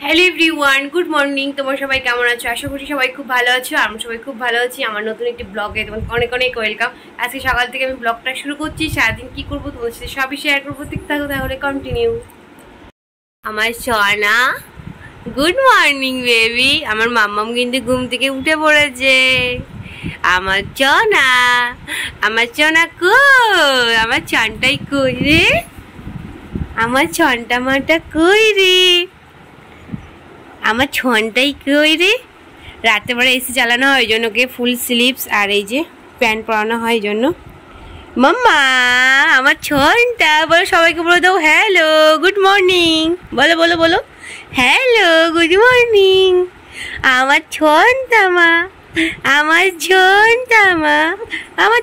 Hello everyone, good morning. তোমার সবাই কেমন আছো? আশা করি সবাই খুব ভালো আছো। আমি সবাই খুব ভালো আছি। আমার নতুন একটি ব্লগে তোমাকে অনেক অনেক ওয়েলকাম। আজকে সকাল থেকে আমি ব্লগটা শুরু করছি। সারাদিন কি করবো তোমার সাথে সবই শেয়ার করবো, ঠিক থাকো তাহলে কন্টিনিউ। আমার সোনা, গুড মর্নিং বেবি। আমার মাম্মাম কিন্তু ঘুম থেকে উঠে পড়েছে। আমার চনা, আমার চনা কই? আমার ছনটাই কই রে? আমার ছনটা মাটা কই রে? আমার ছনটাই কই রে? রাতে বেলা এসি চালানো হয়, ওই জন্য ওকে ফুল স্লিভস আর এই যে প্যান্ট পরানো হয়, এই জন্য। মাম্মা, আমার ছনটা বলো, সবাইকে বলে দাও হ্যালো গুড মর্নিং। বলো বলো বলো, হ্যালো গুড মর্নিং। আমার ছনটা মা, আমার ছনটা মা, আমার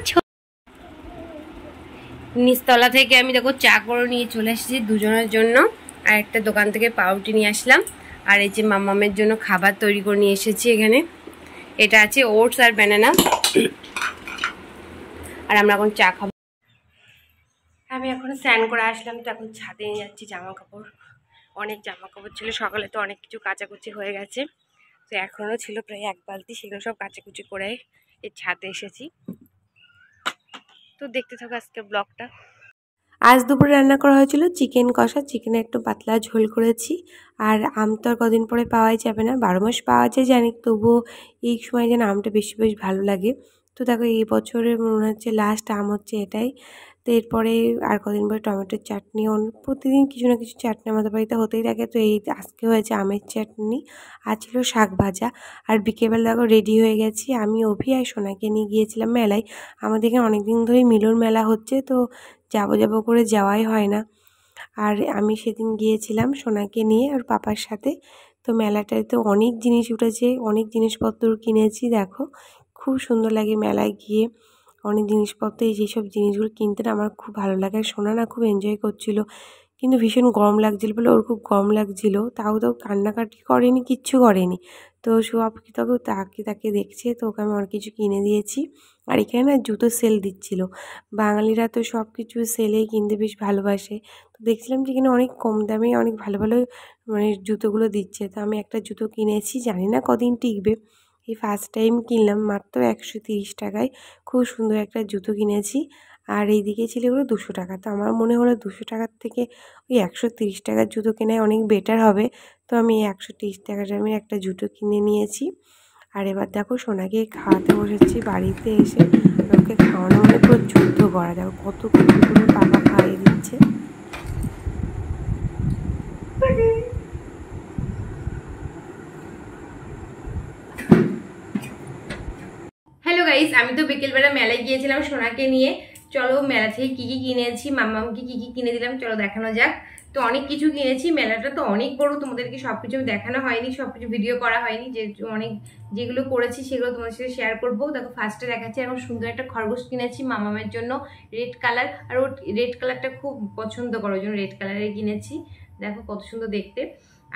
নিচতলা থেকে আমি দেখো চা করে নিয়ে চলে এসেছি দুজনের জন্য। আর একটা দোকান থেকে পাউরুটি নিয়ে আসলাম। আর এই যে মাম্মামের জন্য খাবার তৈরি করে নিয়ে এসেছি এখানে। এটা আছে ওটস আর ব্যানানা। আর আমরা এখন চা খাবো। আমি এখন স্নান করে আসলাম, তো এখন ছাদে নিয়ে যাচ্ছি জামা কাপড়। অনেক জামা কাপড় ছিল, সকালে তো অনেক কিছু কাচাকুচি হয়ে গেছে। তো এখনও ছিল প্রায় এক বালতি, সেগুলো সব কাচাকুচি করে এই ছাদে এসেছি। তো দেখতে থাকো আজকের ব্লগটা। আজ দুপুরে রান্না করা হয়েছিল চিকেন কষা। চিকেনের একটু পাতলা ঝোল করেছি। আর আম তো আর কদিন পরে পাওয়াই যাবে না, 12 মাস পাওয়া যায় জানি, তবুও এই সময় যেন আমটা বেশ ভালো লাগে। তো দেখো এই বছরের মনে হচ্ছে লাস্ট আম হচ্ছে এটাই। তো এরপরে আর কদিন পরে টমেটোর চাটনি, প্রতিদিন কিছু না কিছু চাটনি আমাদের বাড়িতে হতেই থাকে। তো এই আজকে হয়েছে আমের চাটনি, আর ছিল শাক ভাজা। আর বিকেলবেলা দেখো রেডি হয়ে গেছি। আমি অভি আর সোনাকে নিয়ে গিয়েছিলাম মেলায়। আমাদের এখানে অনেকদিন ধরেই মিলন মেলা হচ্ছে, তো যাবো করে যাওয়াই হয় না। আর আমি সেদিন গিয়েছিলাম সোনাকে নিয়ে আর পাপার সাথে। তো মেলাটায় তো অনেক জিনিস উঠেছে, অনেক জিনিসপত্র কিনেছি। দেখো খুব সুন্দর লাগে মেলায় গিয়ে অনেক জিনিসপত্র। এই যেসব জিনিসগুলো কিনতে না আমার খুব ভালো লাগে। আর সোনা না খুব এনজয় করছিল, কিন্তু ভীষণ গরম লাগছিল বলে ওর খুব গরম লাগছিল। তাও কান্নাকাটি করেনি, কিচ্ছু করেনি। তো সব তখন তাকে দেখছে, তো ওকে আমি অনেক কিছু কিনে দিয়েছি। আর এখানে না জুতো সেল দিচ্ছিল। বাঙালিরা তো সব কিছু সেলেই কিনতে বেশ ভালোবাসে। তো দেখছিলাম যে এখানে অনেক কম দামে অনেক ভালো ভালো জুতোগুলো দিচ্ছে। তো আমি একটা জুতো কিনেছি, জানি না কদিন টিকবে। এই ফার্স্ট টাইম কিনলাম মাত্র 130 টাকায়। খুব সুন্দর একটা জুতো কিনেছি। আর এইদিকে ছিল এগুলো 200 টাকা। তো আমার মনে হলো 200 টাকার থেকে ওই 130 টাকার জুতো কেনায় অনেক বেটার হবে। তো আমি 130 টাকার দামের একটা জুতো কিনে নিয়েছি। আর এবার দেখো সোনাকে খাওয়াতে বসেছি বাড়িতে এসে। ওকে খাওয়ানো মানে পুরো যুদ্ধ করা, দেখো কত কিছু করে পাপা খাইয়ে দিচ্ছে। হ্যালো গাইস, আমি তো বিকেলবেলা মেলায় গিয়েছিলাম সোনাকে নিয়ে। চলো মেলা থেকে কি কি কিনেছি, মাম্মামকে কি কি কিনে দিলাম চলো দেখানো যাক। তো অনেক কিছু কিনেছি, মেলাটা তো অনেক বড়, তোমাদেরকে সবকিছু দেখানো হয়নি, সবকিছু ভিডিও করা হয়নি। যে অনেক যেগুলো করেছি সেগুলো তোমাদের সাথে শেয়ার করবো। দেখো ফার্স্টে দেখাচ্ছি, এখন সুন্দর একটা খরগোশ কিনেছি মামামের জন্য, রেড কালার। আর ও রেড কালারটা খুব পছন্দ করে, ওই জন্য রেড কালারে কিনেছি। দেখো কত সুন্দর দেখতে।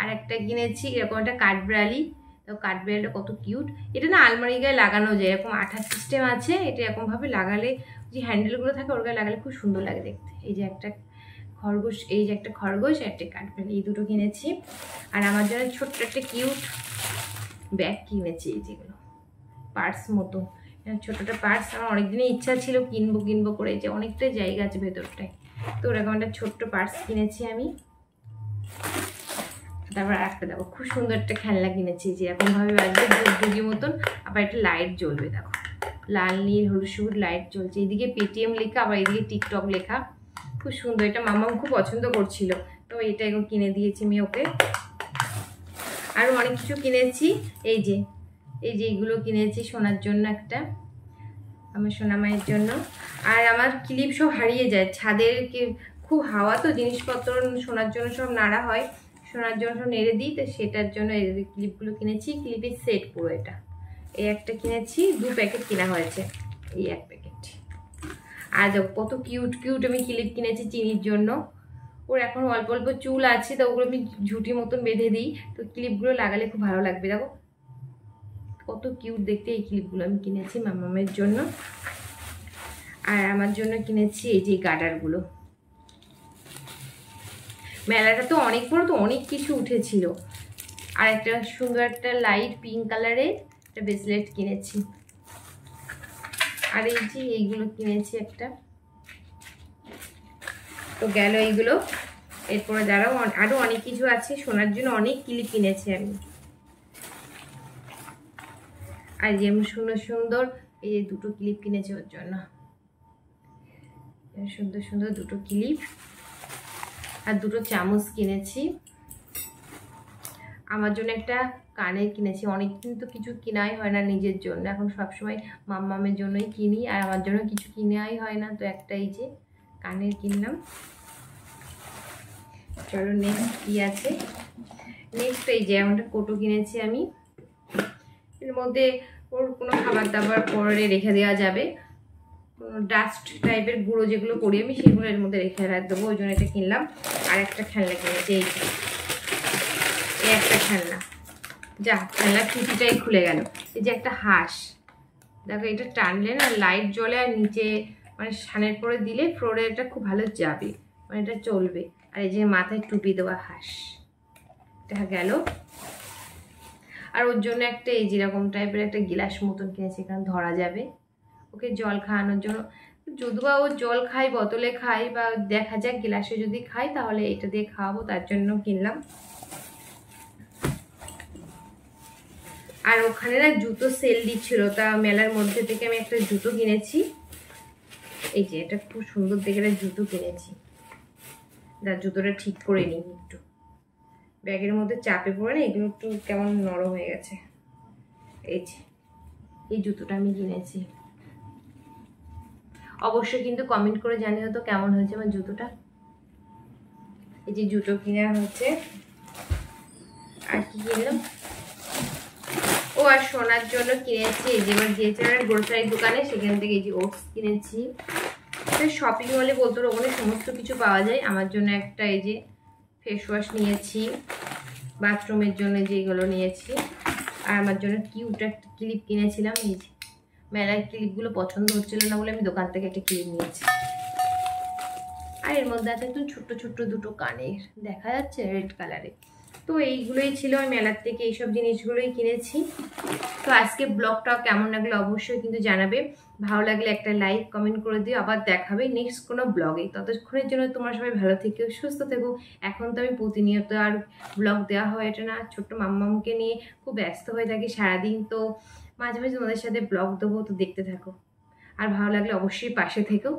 আর একটা কিনেছি এরকম একটা কাঠবিড়ালি। তো কাঠবিড়ালিটা কত কিউট। এটা না আলমারি গায়ে লাগানো যায়, এরকম আঠার সিস্টেম আছে। এটা এরকমভাবে লাগালে, যে হ্যান্ডেলগুলো থাকে ওর গায়ে লাগালে খুব সুন্দর লাগে দেখতে। এই যে একটা খরগোশ, এই যে একটা খরগোশ, একটা কাঠবিড়ালি, এই দুটো কিনেছি। আর আমার জন্য ছোট্ট একটা কিউট ব্যাগ কিনেছি, এই যেগুলো পার্স মতো ছোট একটা পার্স। আমার অনেকদিনই ইচ্ছা ছিল কিনবো করে, যে অনেকটাই জায়গা আছে ভেতরটায়। তো ওরকম একটা ছোট্ট পার্স কিনেছি আমি। তারপর একটা দেখো খুব সুন্দর একটা খেলনা কিনেছি, যে এরকমভাবে বাজবে দুগি মতন। আবার একটা লাইট জ্বলবে, দেখো লাল নীল হলুদ সবুজ লাইট জ্বলছে। এইদিকে পেটিএম লেখা, আবার এইদিকে টিকটক লেখা। খুব সুন্দর, এটা মামাম খুব পছন্দ করছিল, তো এটা এখন কিনে দিয়েছি আমি ওকে। আরও অনেক কিছু কিনেছি, এই যে এইগুলো কিনেছি সোনার জন্য একটা, আমার সোনা মায়ের জন্য। আর আমার ক্লিপ সব হারিয়ে যায় ছাদের, খুব হাওয়া তো, জিনিসপত্র সোনার জন্য সব নাড়া হয়, সোনার জন্য সব নেড়ে দিই। তো সেটার জন্য এই ক্লিপগুলো কিনেছি, ক্লিপের সেট পুরো এটা। এই একটা কিনেছি, 2 প্যাকেট কেনা হয়েছে, এই 1 প্যাকেট। আর কত কিউট কিউট আমি ক্লিপ কিনেছি চিনির জন্য। ওর এখন অল্প অল্প চুল আছে, তো ওগুলো আমি ঝুটি মতন বেঁধে দিই। তো ক্লিপগুলো লাগালে খুব ভালো লাগবে। দেখো কত কিউট দেখতে এই ক্লিপগুলো আমি কিনেছি মামামের জন্য। আর আমার জন্য কিনেছি এই যে গার্ডারগুলো। মেলাটা তো অনেক বড়, তো অনেক কিছু উঠেছিল। আর একটা সুন্দর একটা লাইট পিঙ্ক কালারের একটা ব্রেসলেট কিনেছি। আর এই যে এইগুলো কিনেছি একটা। তো গেল এইগুলো। এরপরে দাঁড়াও, আরও অনেক কিছু আছে। সোনার জন্য অনেক ক্লিপ কিনেছি আমি। আর যেমন সুন্দর সুন্দর এই যে দুটো ক্লিপ কিনেছি ওর জন্য, সুন্দর সুন্দর দুটো ক্লিপ। আর দুটো চামচ কিনেছি। আমার জন্য একটা কানের কিনেছি। অনেক কিন্তু কিছু কেনাই হয় না নিজের জন্য, এখন সবসময় মাম্মামের জন্যই কিনি, আর আমার জন্য কিছু কিনাই হয় না। তো একটা এই যে কানের কিনলাম। চলো নেক্সট কি আছে। নেক্সট এই যে এমনটা কোটো কিনেছি আমি। এর মধ্যে ওর কোনো খাবার দাবার পরে রেখে দেওয়া যাবে, কোনো ডাস্ট টাইপের গুঁড়ো যেগুলো করি আমি সেগুলো এর মধ্যে রেখে দেবো, ওই জন্য এটা কিনলাম। আর একটা খেলনা কিনেছি, এই একটা খেলনা। যা খেলনা ফিটিটাই খুলে গেল। এই যে একটা হাঁস, দেখো এটা টানলে না লাইট জ্বলে, আর নিচে মানে সানের পরে দিলে ফ্লোরে এটা খুব ভালো যাবে, মানে এটা চলবে। আর এই যে মাথায় টুপি দেওয়া হাঁস, এটা গেল। আর ওর জন্য একটা এই যেরকম টাইপের একটা গিলাস মতন কিনেছি, এখানে ধরা যাবে, ওকে জল খাওয়ানোর জন্য। যদিও ও জল খাই, বোতলে খাই, বা দেখা যাক গিলাসে যদি খাই তাহলে এটা দিয়ে খাওয়াবো, তার জন্য কিনলাম। আর ওখানে না জুতো সেল দিচ্ছিল, তা মেলার মধ্যে থেকে আমি একটা জুতো কিনেছি। এই যে এটা খুব সুন্দর দেখে একটা জুতো কিনেছি। যার জুতোটা ঠিক করে নিই একটু, ব্যাগের মধ্যে চাপে পড়ে না, এগুলো একটু কেমন নরম হয়ে গেছে। এই যে এই জুতোটা আমি কিনেছি। অবশ্যই কিন্তু কমেন্ট করে জানিও তো কেমন হয়েছে আমার জুতোটা। এই যে জুতো কিনা হচ্ছে। আর কি কিনলাম, ও আর সোনার জন্য কিনেছি এই যে আমার গিয়েছিলাম গ্রোসারি দোকানে, সেখান থেকে এই যে ওটস কিনেছি। শপিং মলে বলতে ওখানে সমস্ত কিছু পাওয়া যায়। আমার জন্য একটা এই যে ফেস ওয়াশ নিয়েছি, বাথরুমের জন্য যেগুলো নিয়েছি। আর আমার জন্য কিউট একটা ক্লিপ কিনেছিলাম। এই যে মেলার ক্লিপগুলো পছন্দ হচ্ছিল না বলে আমি দোকান থেকে একটা ক্লিপ নিয়েছি। আর এর মধ্যে আছে একটু ছোট্ট ছোট্ট দুটো কানের, দেখা যাচ্ছে রেড কালারে। তো এইগুলোই ছিল, আমি মেলার থেকে এইসব জিনিসগুলোই কিনেছি। তো আজকে ব্লগটা কেমন লাগলো অবশ্যই কিন্তু জানাবে। ভালো লাগলে একটা লাইক কমেন্ট করে দিও। আবার দেখাবে নেক্সট কোনো ব্লগে। ততক্ষণের জন্য তোমরা সবাই ভালো থেকো, সুস্থ থেকো। এখন তো আমি প্রতিনিয়ত আর ব্লগ দেওয়া হয় এটা না, ছোট্ট মাম্মামকে নিয়ে খুব ব্যস্ত হয়ে থাকি সারাদিন। তো মাঝে মাঝে তোমাদের সাথে ব্লগ দেবো, তো দেখতে থাকো। আর ভালো লাগলে অবশ্যই পাশে থেকো।